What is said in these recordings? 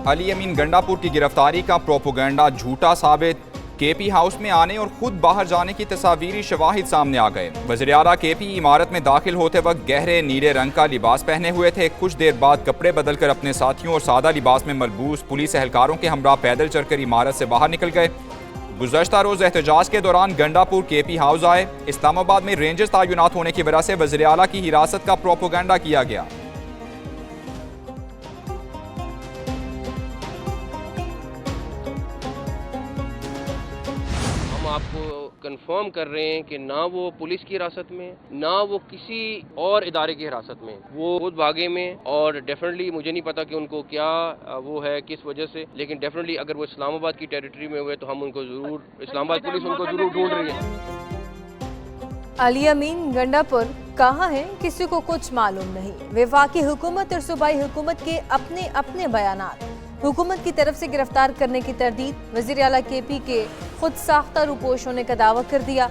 अली अमीन गंडापुर की गिरफ्तारी का प्रोपोगंडा झूठा साबित। केपी हाउस में आने और खुद बाहर जाने की तस्वीरी शवाहिद सामने आ गए। वज़ीर आला केपी इमारत में दाखिल होते वक्त गहरे नीले रंग का लिबास पहने हुए थे। कुछ देर बाद कपड़े बदलकर अपने साथियों और सादा लिबास में मलबूस पुलिस एहलकारों के हमरा पैदल चलकर इमारत से बाहर निकल गए। गुज़श्ता रोज़ एहतजाज के दौरान गंडापुर केपी हाउस आए। इस्लामाबाद में रेंजर्स तैनात होने की वजह से वज़ीर आला की हिरासत का प्रोपोगंडा किया गया। आपको कंफर्म कर रहे हैं कि ना वो पुलिस की हिरासत में, ना वो किसी और इदारे की हिरासत में, वो खुद भागे में। और डेफिनेटली मुझे नहीं पता कि उनको क्या वो है, किस वजह से, लेकिन डेफिनेटली अगर वो इस्लामाबाद की टेरिटरी में हुए तो हम उनको ज़रूर, इस्लामाबाद पुलिस उनको ज़रूर ढूंढ रही है। अली अमीन गंडापुर कहाँ है, किसी को कुछ मालूम नहीं। वफाकी हुकूमत और सूबाई हुकूमत के अपने अपने बयानात। हुकूमत की तरफ से गिरफ्तार करने की तरदीद। वज़ीर आला केपी के खुद साख्ता रूपोश होने का दावा कर दिया।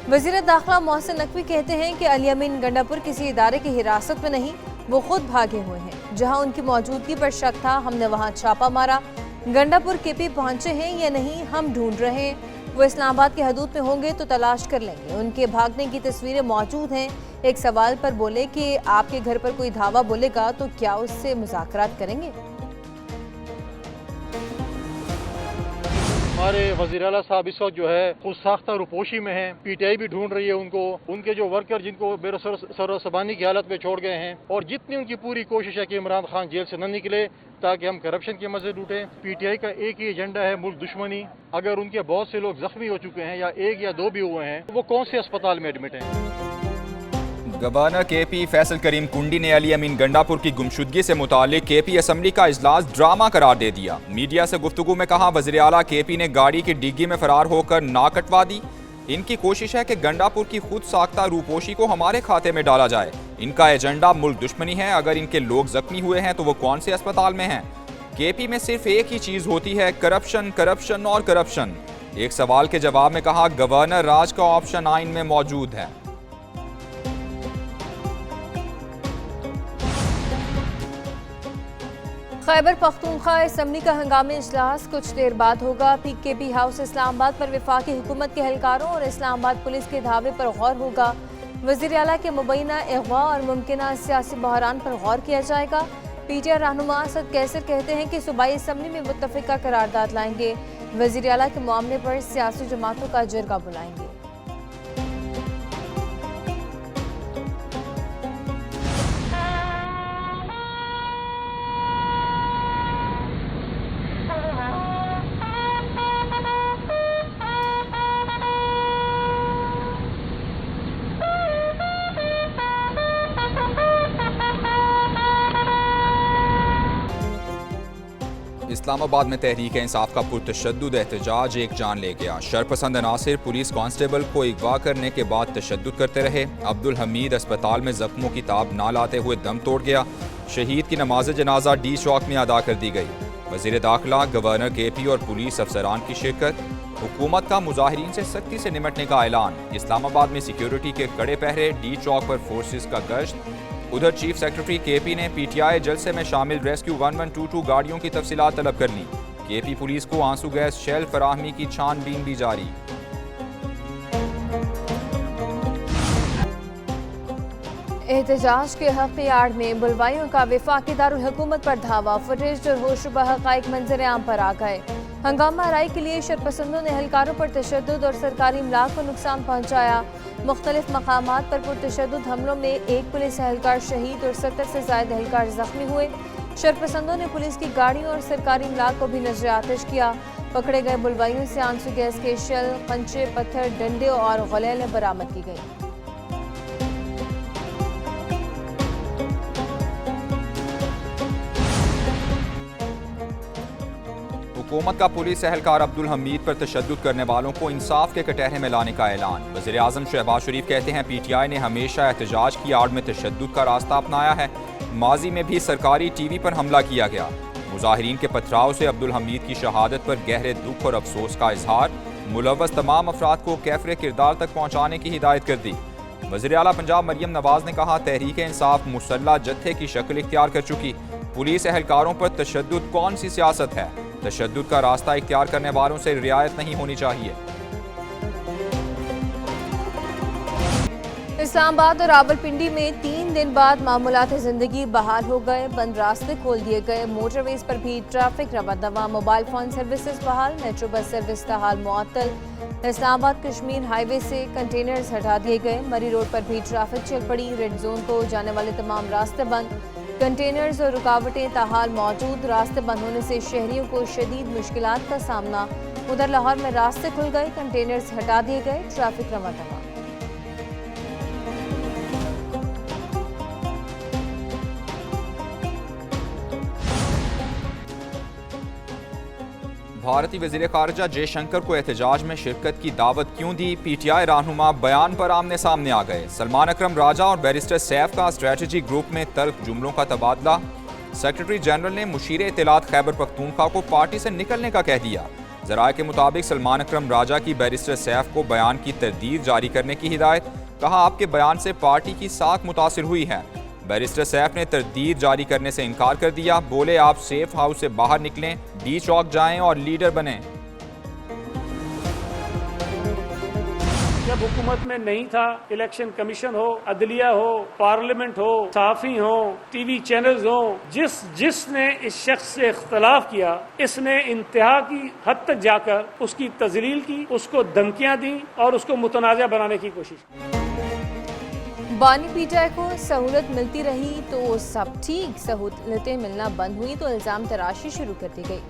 वज़ीर दाखिला मोहसिन नकवी कहते हैं कि अली अमीन गंडापुर किसी इदारे की हिरासत में नहीं, वो खुद भागे हुए हैं। जहां उनकी मौजूदगी पर शक था, हमने वहां छापा मारा। गंडापुर केपी पहुंचे हैं या नहीं, हम ढूंढ रहे हैं। वो इस्लामाबाद की हदूद में होंगे तो तलाश कर लेंगे। उनके भागने की तस्वीरें मौजूद हैं। एक सवाल पर बोले कि आपके घर पर कोई धावा बोलेगा तो क्या उससे मुज़ाकरात करेंगे? हमारे वज़ीर आला साहब इस वक्त जो है खुद साख्ता रुपोशी में हैं। पीटीआई भी ढूंढ रही है उनको, उनके जो वर्कर जिनको बेसरसबानी की हालत में छोड़ गए हैं। और जितनी उनकी पूरी कोशिश है कि इमरान खान जेल से न निकले ताकि हम करप्शन के मजे लूटें। पीटीआई का एक ही एजेंडा है, मुल्क दुश्मनी। अगर उनके बहुत से लोग जख्मी हो चुके हैं या एक या दो भी हुए हैं, वो कौन से अस्पताल में एडमिट हैं? गवर्नर केपी फैसल करीम कुंडी ने अली अमीन गंडापुर की गुमशुदगी से मुतालिक केपी असम्बली का इजलास ड्रामा करार दे दिया। मीडिया से गुफ्तगू में कहा, वज़ीर आला केपी ने गाड़ी की डिग्गी में फरार होकर ना कटवा दी। इनकी कोशिश है कि गंडापुर की खुद साख्ता रूपोशी को हमारे खाते में डाला जाए। इनका एजेंडा मुल्क दुश्मनी है। अगर इनके लोग जख्मी हुए हैं तो वो कौन से अस्पताल में हैं? केपी में सिर्फ एक ही चीज़ होती है, करप्शन, करप्शन और करप्शन। एक सवाल के जवाब में कहा, गवर्नर राज का ऑप्शन आइन में मौजूद है। खैबर पख्तूनख्वा असम्बली का हंगामी इजलास कुछ देर बाद होगा। केपी हाउस इस्लामाबाद पर वफाकी हुकूमत के एहलकारों और इस्लामाबाद पुलिस के धावे पर गौर होगा। वज़ीर आला के मुबैना अगवा और मुमकिना सियासी बहरान पर गौर किया जाएगा। पीटीआई रहनुमा असद कैसर कहते हैं कि सूबाई असम्बली में मुत्तफ़िका करारदाद लाएंगे। वज़ीर आला के मामले पर सियासी जमातों का जरगा बुलाएंगे। इस्लामाबाद में तहरीक इंसाफ का पुरतशद्दुद एहतजाज एक जान ले गया। शरपसंद अनासिर पुलिस कांस्टेबल को अगवा करने के बाद तशद्दुद करते रहे। अब्दुल हमीद अस्पताल में जख्मों की ताब ना लाते हुए दम तोड़ गया। शहीद की नमाज जनाजा डी चौक में अदा कर दी गई। वज़ीर दाखिला, गवर्नर केपी और पुलिस अफसरान की शिरकत। हुकूमत का मुजाहिरीन से सख्ती से निमटने का ऐलान। इस्लामाबाद में सिक्योरिटी के कड़े पहरे, डी चौक पर फोर्सेस का गश्त। उधर चीफ सेक्रेटरी केपी ने पीटीआई जलसे में शामिल रेस्क्यू 1122 गाड़ियों की तफसीलात तलब कर ली। केपी पुलिस को आंसू गैस शेल फराहमी की छानबीन भी जारी। एहतजाज के हक़ की आड़ में बुलवाइयों का वफाकी दारुल हुकूमत पर धावा। फुटेज और होशरुबा हक़ाइक़ मंजर आम पर आ गए। हंगामा आराई के लिए शरपसंदों ने एहलकारों पर तशद्दुद और सरकारी इमलाक को नुकसान पहुँचाया। मुख्तलिफ मकामात पर पुरतशद्दुद हमलों में एक पुलिस एहलकार शहीद और 70 से ज़ायद एहलकार जख्मी हुए। शरपसंदों ने पुलिस की गाड़ियों और सरकारी इमलाक को भी नजर आतिश किया। पकड़े गए बुलवाइयों से आंसू गैस के शेल, कंचे, पत्थर, डंडे और गुलेलें बरामद की गई। हुकूमत का पुलिस एहलकार अब्दुल हमीद पर तशद्दुद करने वालों को इंसाफ के कटहरे में लाने का ऐलान। वज़ीर आज़म शहबाज शरीफ कहते हैं, पीटीआई ने हमेशा एहतजाज की आड़ में तशद्दुद का रास्ता अपनाया है। माजी में भी सरकारी टीवी पर हमला किया गया। मुजाहिरीन के पथराव से अब्दुल हमीद की शहादत पर गहरे दुख और अफसोस का इजहार। मुलव्वस तमाम अफराद को कैफरे किरदार तक पहुँचाने की हिदायत कर दी। वज़ीर आला पंजाब मरियम नवाज ने कहा, तहरीक इंसाफ मुसल्लह जत्थे की शक्ल इख्तियार कर चुकी। पुलिस एहलकारों पर तशद्दुद कौन सी सियासत है? तशद्दुद का रास्ता इख्तियार करने वालों से रियायत नहीं होनी चाहिए। इस्लामाबाद और रावलपिंडी में 3 दिन बाद मामूलात ज़िंदगी बहाल हो गए। बंद रास्ते खोल दिए गए। मोटरवेज पर भी ट्रैफिक रवा दवा। मोबाइल फ़ोन सर्विसेज बहाल। मेट्रो बस सर्विस ताहाल मुअत्तल। इस्लामाबाद कश्मीर हाईवे से कंटेनर्स हटा दिए गए। मरी रोड पर भी ट्रैफिक चल पड़ी। रेड जोन को जाने वाले तमाम रास्ते बंद। कंटेनर्स और रुकावटें ताहाल मौजूद। रास्ते बंद होने से शहरियों को शदीद मुश्किलात का सामना। उधर लाहौर में रास्ते खुल गए। कंटेनर्स हटा दिए गए। ट्रैफिक रवा दवा। भारतीय वज़ीर ख़ारिजा जयशंकर को एहतजाज में शिरकत की दावत क्यों दी? पीटीआई रहनुमा बयान पर आमने सामने आ गए। सलमान अकरम राजा और बैरिस्टर सैफ का स्ट्रेटजी ग्रुप में तल्ख जुमलों का तबादला। सेक्रेटरी जनरल ने मुशीर इत्तलात खैबर पख्तूनख्वा को पार्टी से निकलने का कह दिया। ज़राए के मुताबिक सलमान अकरम राजा की बैरिस्टर सैफ को बयान की तरदीद जारी करने की हिदायत। कहा, आपके बयान से पार्टी की साख मुतासिर हुई है। बैरिस्टर सैफ ने तरदीद जारी करने से इनकार कर दिया। बोले, आप सेफ हाउस से बाहर निकलें, डी चौक जाएं और लीडर बनें। जब हुकूमत में नहीं था, इलेक्शन कमीशन हो, अदलिया हो, पार्लियामेंट हो, सहाफ़ी हो, टीवी चैनल्स हो, जिसने इस शख्स से इख्तलाफ किया, इसने इंतहा की हद तक जाकर उसकी तजलील की, उसको धमकियां दी और उसको मुतनाज़ा बनाने की कोशिश की। बानी पीटीआई को सहूलत मिलती रही तो सब ठीक, सहूलतें मिलना बंद हुई तो इल्ज़ाम तराशी शुरू कर दी गई।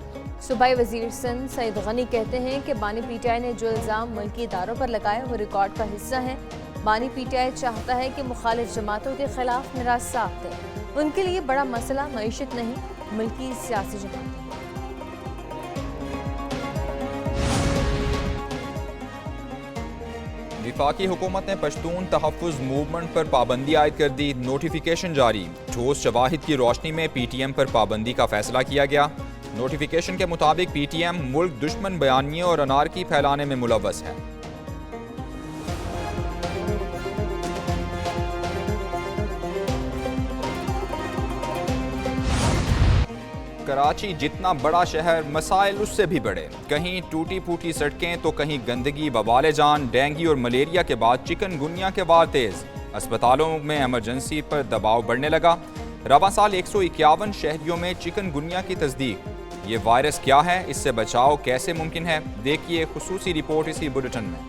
सूबाई वज़ीर सिंध सईद गनी कहते हैं कि बानी पीटीआई ने जो इल्ज़ाम मुल्की इदारों पर लगाए वो रिकॉर्ड का हिस्सा है। बानी पीटीआई चाहता है कि मुखालिफ जमातों के खिलाफ मिराज साफ दें। उनके लिए बड़ा मसला मईशत नहीं, मुल्की सियासी जमातें। वफाकी हुकूमत ने पश्तून तहफ़्फ़ुज़ मूवमेंट पर पाबंदी आयद कर दी। नोटिफिकेशन जारी। ठोस शवाहिद की रोशनी में पीटीएम पर पाबंदी का फैसला किया गया। नोटिफिकेशन के मुताबिक पीटीएम मुल्क दुश्मन बयानियों और अनारकी फैलाने में मुलव्वस है। कराची जितना बड़ा शहर, मसाइल उससे भी बड़े। कहीं टूटी फूटी सड़कें तो कहीं गंदगी, बवाले जान, डेंगू और मलेरिया के बाद चिकनगुनिया के वार तेज। अस्पतालों में इमरजेंसी पर दबाव बढ़ने लगा। रवां साल 151 शहरियों में चिकनगुनिया की तस्दीक। ये वायरस क्या है, इससे बचाव कैसे मुमकिन है? देखिए खुसूसी रिपोर्ट इसी बुलेटिन में।